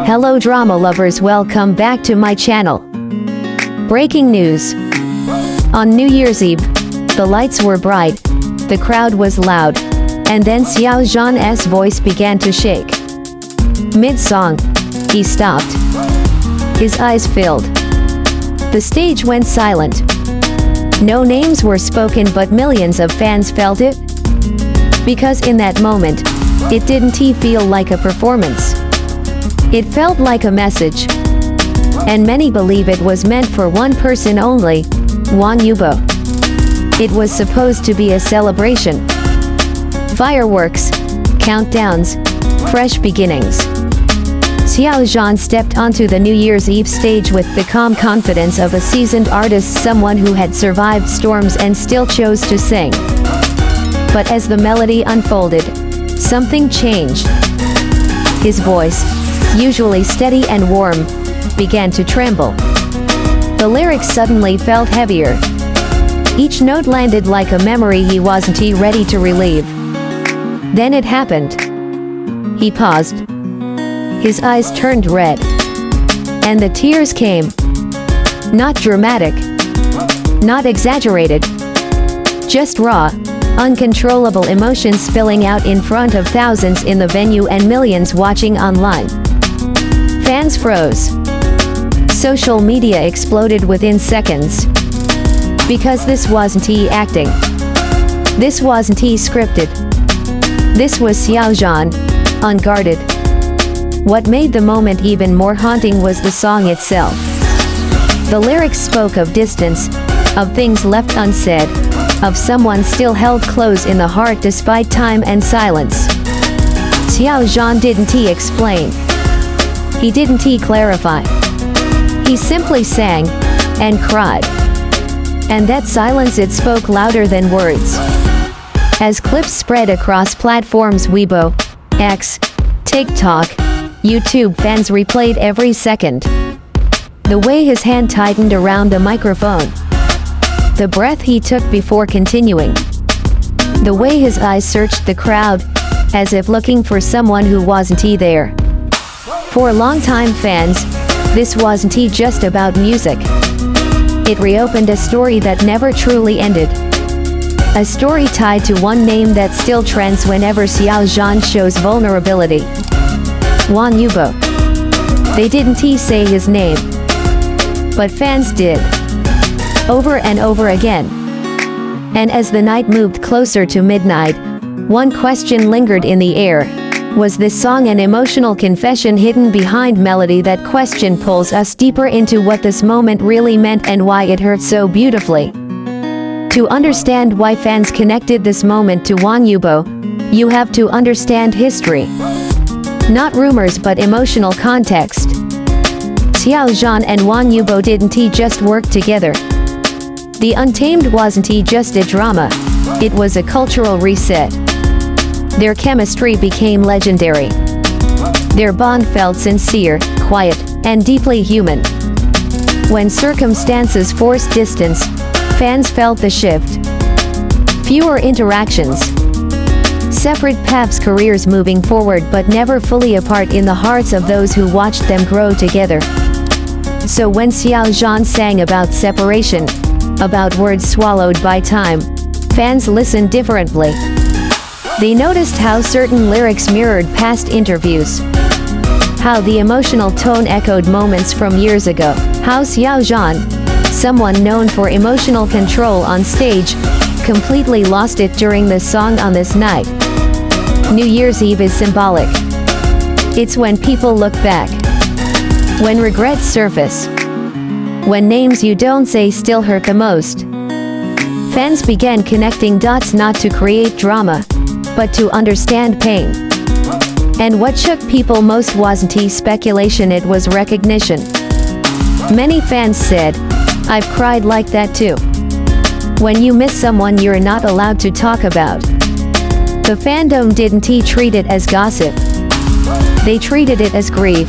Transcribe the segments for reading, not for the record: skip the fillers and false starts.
Hello drama lovers, welcome back to my channel. Breaking news. On New Year's Eve, the lights were bright, the crowd was loud, and then Xiao Zhan's voice began to shake. Mid-song, he stopped. His eyes filled. The stage went silent. No names were spoken, but millions of fans felt it. Because in that moment, it didn't feel like a performance. It felt like a message. And many believe it was meant for one person only, Wang Yibo. It was supposed to be a celebration. Fireworks, countdowns, fresh beginnings. Xiao Zhan stepped onto the New Year's Eve stage with the calm confidence of a seasoned artist, someone who had survived storms and still chose to sing. But as the melody unfolded, something changed. His voice, usually steady and warm, began to tremble. The lyrics suddenly felt heavier. Each note landed like a memory he wasn't ready to relieve. Then it happened. He paused. His eyes turned red. And the tears came. Not dramatic. Not exaggerated. Just raw, uncontrollable emotions spilling out in front of thousands in the venue and millions watching online. Fans froze. Social media exploded within seconds. Because this wasn't acting. This wasn't scripted. This was Xiao Zhan, unguarded. What made the moment even more haunting was the song itself. The lyrics spoke of distance, of things left unsaid, of someone still held close in the heart despite time and silence. Xiao Zhan didn't explain. He didn't clarify. He simply sang and cried. And that silence, it spoke louder than words. As clips spread across platforms Weibo, X, TikTok, YouTube, fans replayed every second. The way his hand tightened around the microphone. The breath he took before continuing. The way his eyes searched the crowd, as if looking for someone who wasn't there. For longtime fans, this wasn't just about music. It reopened a story that never truly ended. A story tied to one name that still trends whenever Xiao Zhan shows vulnerability. Wang Yibo. They didn't say his name. But fans did. Over and over again. And as the night moved closer to midnight, one question lingered in the air. Was this song an emotional confession hidden behind melody? That question pulls us deeper into what this moment really meant and why it hurt so beautifully. To understand why fans connected this moment to Wang Yibo, you have to understand history. Not rumors but emotional context. Xiao Zhan and Wang Yibo didn't just work together. The Untamed wasn't just a drama, it was a cultural reset. Their chemistry became legendary. Their bond felt sincere, quiet, and deeply human. When circumstances forced distance, fans felt the shift. Fewer interactions. Separate paths, careers moving forward but never fully apart in the hearts of those who watched them grow together. So when Xiao Zhan sang about separation, about words swallowed by time, fans listened differently. They noticed how certain lyrics mirrored past interviews. How the emotional tone echoed moments from years ago. How Xiao Zhan, someone known for emotional control on stage, completely lost it during the song on this night. New Year's Eve is symbolic. It's when people look back. When regrets surface. When names you don't say still hurt the most. Fans began connecting dots not to create drama, but to understand pain. And what shook people most wasn't speculation, it was recognition. Many fans said, "I've cried like that too." When you miss someone you're not allowed to talk about. The fandom didn't treat it as gossip. They treated it as grief.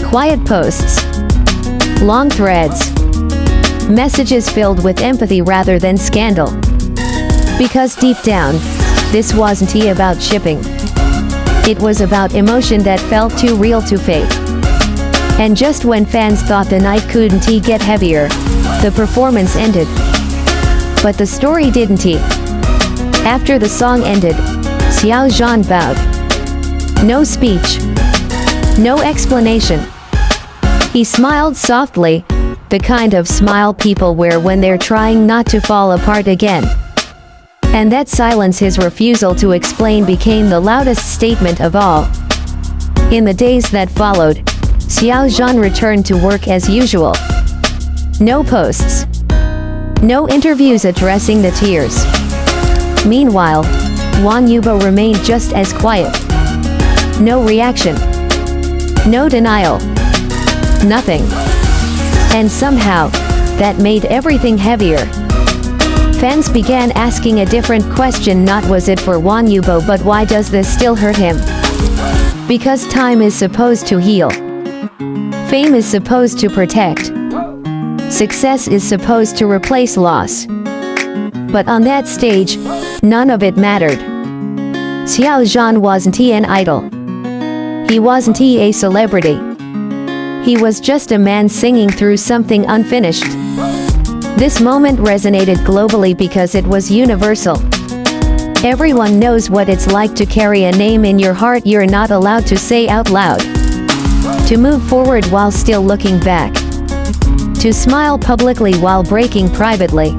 Quiet posts. Long threads. Messages filled with empathy rather than scandal. Because deep down, this wasn't about shipping. It was about emotion that felt too real to fake. And just when fans thought the night couldn't get heavier, the performance ended. But the story didn't. After the song ended, Xiao Zhan bowed. No speech. No explanation. He smiled softly, the kind of smile people wear when they're trying not to fall apart again. And that silence, his refusal to explain, became the loudest statement of all. In the days that followed, Xiao Zhan returned to work as usual. No posts. No interviews addressing the tears. Meanwhile, Wang Yibo remained just as quiet. No reaction. No denial. Nothing. And somehow, that made everything heavier. Fans began asking a different question: not was it for Wang Yibo, but why does this still hurt him? Because time is supposed to heal. Fame is supposed to protect. Success is supposed to replace loss. But on that stage, none of it mattered. Xiao Zhan wasn't an idol. He wasn't a celebrity. He was just a man singing through something unfinished. This moment resonated globally because it was universal. Everyone knows what it's like to carry a name in your heart you're not allowed to say out loud. To move forward while still looking back. To smile publicly while breaking privately.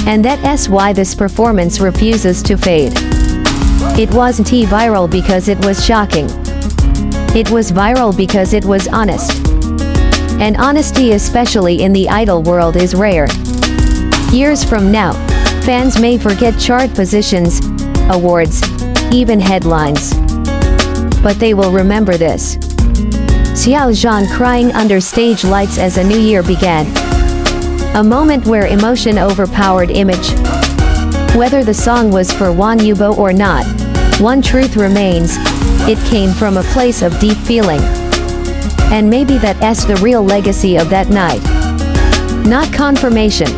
And that's why this performance refuses to fade. It wasn't viral because it was shocking. It was viral because it was honest. And honesty, especially in the idol world, is rare. Years from now, fans may forget chart positions, awards, even headlines. But they will remember this. Xiao Zhan crying under stage lights as a new year began. A moment where emotion overpowered image. Whether the song was for Wang Yibo or not, one truth remains: it came from a place of deep feeling. And maybe that's the real legacy of that night. Not confirmation.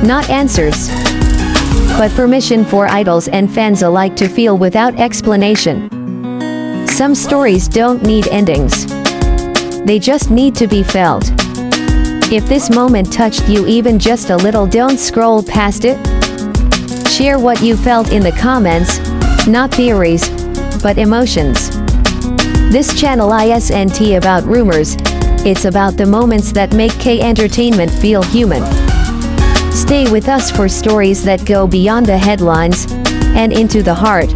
Not answers. But permission for idols and fans alike to feel without explanation. Some stories don't need endings. They just need to be felt. If this moment touched you even just a little, don't scroll past it. Share what you felt in the comments, not theories, but emotions. This channel isn't about rumors, it's about the moments that make K entertainment feel human. Stay with us for stories that go beyond the headlines and into the heart.